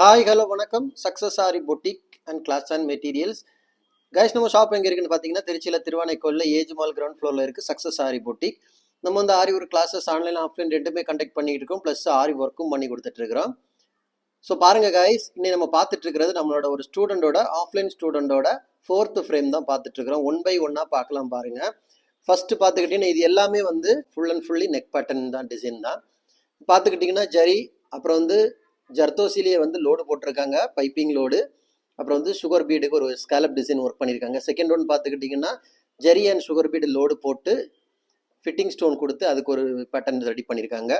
Hi hello வணக்கம். Success Aari boutique and glass and materials. Guys, நம்ம shop எங்கே இருக்குன்னு பார்த்தீங்கன்னா திருச்சியில் திருவானைக்கோலில் ஏஜ் மால் கிரவுண்ட் ஃப்ளோரில் இருக்குது சக்ஸஸ் ஆரி பொட்டிக். நம்ம வந்து ஆரி ஒரு கிளாஸஸ் ஆன்லைன் ஆஃப்லைன் ரெண்டுமே கண்டக்ட் பண்ணிட்டு இருக்கோம், ப்ளஸ் ஆரி ஒர்க்கும் பண்ணி கொடுத்துட்ருக்குறோம். ஸோ பாருங்கள் கைஸ், இன்னைக்கு நம்ம பார்த்துட்டு இருக்கிறது நம்மளோட ஒரு ஸ்டூடெண்டோட ஆஃப்லைன் ஸ்டூடெண்டோட 4th ஃப்ரேம் தான் பார்த்துட்ருக்குறோம். 1 by 1 பார்க்கலாம் பாருங்கள். ஃபஸ்ட்டு பார்த்துக்கிட்டிங்கன்னா இது எல்லாமே வந்து full and fully neck pattern தான், டிசைன் தான். பார்த்துக்கிட்டிங்கன்னா ஜரி, அப்புறம் வந்து ஜர்தோசிலேயே வந்து லோடு போட்டிருக்காங்க, பைப்பிங் லோடு. அப்புறம் வந்து சுகர் பீடுக்கு ஒரு ஸ்காலப் டிசைன் ஒர்க் பண்ணியிருக்காங்க. செகண்ட் ஒன் பார்த்துக்கிட்டிங்கன்னா zari and sugar bead load போட்டு ஃபிட்டிங் ஸ்டோன் கொடுத்து அதுக்கு ஒரு பேட்டர்ன் ரெடி பண்ணியிருக்காங்க.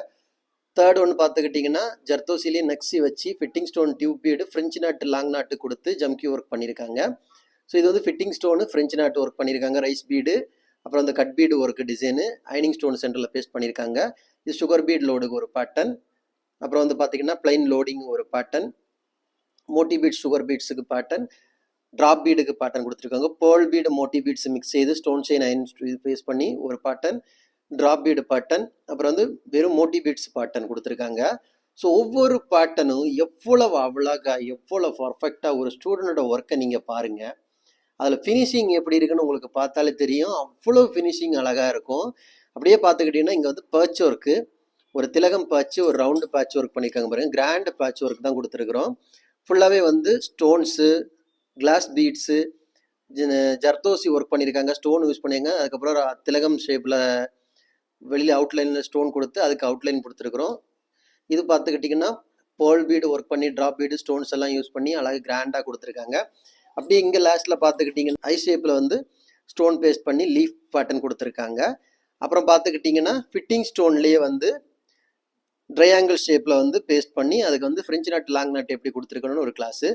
தேர்ட் ஒன்று பார்த்துக்கிட்டிங்கன்னா ஜர்தோசிலேயே நெக்ஸி வச்சு fitting stone tube bead French knot long knot கொடுத்து ஜம்கி ஒர்க் பண்ணியிருக்காங்க. ஸோ இது வந்து fitting stone French knot work பண்ணியிருக்காங்க. ரைஸ் பீடு, அப்புறம் அந்த கட் பீடு ஒர்க்கு டிசைனு ஐனிங் ஸ்டோன் சென்டரில் பேஸ்ட் பண்ணியிருக்காங்க. இது சுகர் பீட் லோடுக்கு ஒரு பேட்டர்ன். அப்புறம் வந்து பார்த்தீங்கன்னா பிளைன் லோடிங் ஒரு பேட்டர்ன், மோட்டி பீட் சுகர் பீட்ஸுக்கு பேட்டர்ன், ட்ராப் பீடுக்கு பேட்டர்ன் கொடுத்துருக்காங்க. பேர்ல் பீடு மோட்டி பீட்ஸ் மிக்ஸ் செய்து ஸ்டோன் செயின் அயன் பேஸ் பண்ணி ஒரு பேட்டர்ன், ட்ராப் பீடு பேட்டர்ன், அப்புறம் வந்து வெறும் மோட்டி பீட்ஸ் பேட்டர்ன் கொடுத்துருக்காங்க. ஸோ ஒவ்வொரு பேட்டர்னும் எவ்வளவு அழகாக எவ்வளோ பர்ஃபெக்டாக ஒரு ஸ்டூடெண்டோட ஒர்க்கை நீங்கள் பாருங்கள். அதில் ஃபினிஷிங் எப்படி இருக்குன்னு உங்களுக்கு பார்த்தாலே தெரியும், அவ்வளோ ஃபினிஷிங் அழகாக இருக்கும். அப்படியே பார்த்துக்கிட்டிங்கன்னா இங்கே வந்து பர்ச் ஒர்க்கு, ஒரு திலகம் பேட்ச், ஒரு ரவுண்டு பேட்ச் ஒர்க் பண்ணியிருக்காங்க பாருங்க. கிராண்ட் பேட்ச் ஒர்க் தான் கொடுத்துருக்குறோம். ஃபுல்லாகவே வந்து stones, glass beads, zardosi work பண்ணியிருக்காங்க, ஸ்டோன் யூஸ் பண்ணியிருக்காங்க. அதுக்கப்புறம் திலகம் ஷேப்பில் வெளியில் அவுட்லைனில் ஸ்டோன் கொடுத்து அதுக்கு அவுட்லைன் கொடுத்துருக்குறோம். இது பார்த்துக்கிட்டிங்கன்னா பேர்ல் பீடு ஒர்க் பண்ணி ட்ராப் பீடு ஸ்டோன்ஸ் எல்லாம் யூஸ் பண்ணி அழகாக கிராண்டாக கொடுத்துருக்காங்க. அப்படியே இங்கே லாஸ்ட்டில் பார்த்துக்கிட்டிங்கன்னா ஐ ஷேப்பில் வந்து ஸ்டோன் பேஸ்ட் பண்ணி லீஃப் பேட்டர்ன் கொடுத்துருக்காங்க. அப்புறம் பார்த்துக்கிட்டிங்கன்னா ஃபிட்டிங் ஸ்டோன்லேயே வந்து ட்ரையாங்கிள் ஷேப்பில் வந்து பேஸ்ட் பண்ணி அதுக்கு வந்து ஃப்ரெஞ்சு நாட் லாங் நாட் எப்படி கொடுத்துருக்கணும்னு ஒரு class.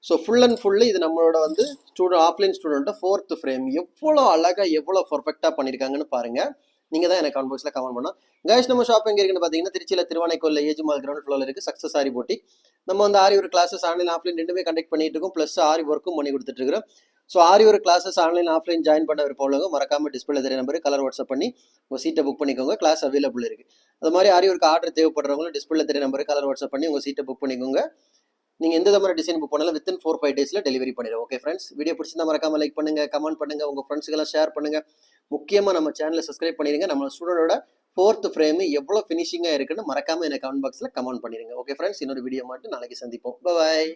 So full and full இது நம்மளோட வந்து ஆஃப்லைன் ஸ்டூடெண்ட்டை 4th ஃப்ரேம் எவ்வளோ அழகாக எவ்வளோ பர்ஃபெக்டாக பண்ணியிருக்காங்கன்னு பாருங்கள். நீங்கள் தான் எனக்கு கமெண்ட் பாக்ஸில் கமெண்ட் பண்ணோம். கைஸ், நம்ம ஷாப் எங்கே இருக்குன்னு பார்த்தீங்கன்னா திருச்சியில் திருவானைக்கோலில் ஏஜ் மால் கிரவுண்ட் ஃப்ளோரில் இருக்குது சக்ஸஸ் ஆரி பொட்டிக். நம்ம வந்து ஆரி ஒரு கிளாஸஸ் ஆன்லைன் ஆஃப்லைன் ரெண்டுமே கண்டக்ட் பண்ணிட்டு இருக்கோம், ப்ளஸ் ஆரி ஒர்க்கும் பண்ணி கொடுத்துட்ருக்கிறோம். ஸோ ஆரி ஒரு கிளாஸஸ் ஆன்லைன் ஆஃப்லைன் ஜாயின் பண்ண விருப்பவங்க மறக்காமல் டிஸ்பிளே தெரிய நம்பர் கலர் வாட்ஸ்அப் பண்ணி உங்கள் சீட்டை புக் பண்ணிக்கோங்க. கிளாஸ் அவைலபிள் இருக்குது. அது மாதிரி ஆரி ஒரு ஆர்டர் தேவைப்படுறவங்களும் டிஸ்பிளே தெரிய நம்பர் கலர் வாட்ஸ்அப் பண்ணி உங்கள் சீட்டை புக் பண்ணிக்கோங்க. நீங்கள் எந்த மாதிரி டிசைன் புக் பண்ணாலும் வித்தின் 4-5 டேஸில் டெலிவரி பண்ணிடுவோம். ஓகே ஃப்ரெண்ட்ஸ், வீடியோ பிடிச்சிருந்தா மறக்காமல் லைக் பண்ணுங்கள், கமெண்ட் பண்ணுங்கள், உங்கள் ஃப்ரெண்ட்ஸுக்கெல்லாம் ஷேர் பண்ணுங்கள். முக்கியமாக நம்ம சேனலை சப்ஸ்கிரைப் பண்ணிடுங்க. நம்ம ஸ்டூடெண்டோட 4th ஃப்ரேம் எவ்வளோ ஃபினிஷிங்காக இருக்குன்னு மறக்காமல் எனக்கு கமெண்ட் பாக்ஸில் கமெண்ட் பண்ணிடுங்க. ஓகே ஃப்ரெண்ட்ஸ், இன்னொரு வீடியோ மட்டும் நாளைக்கு சந்திப்போம். பாய்.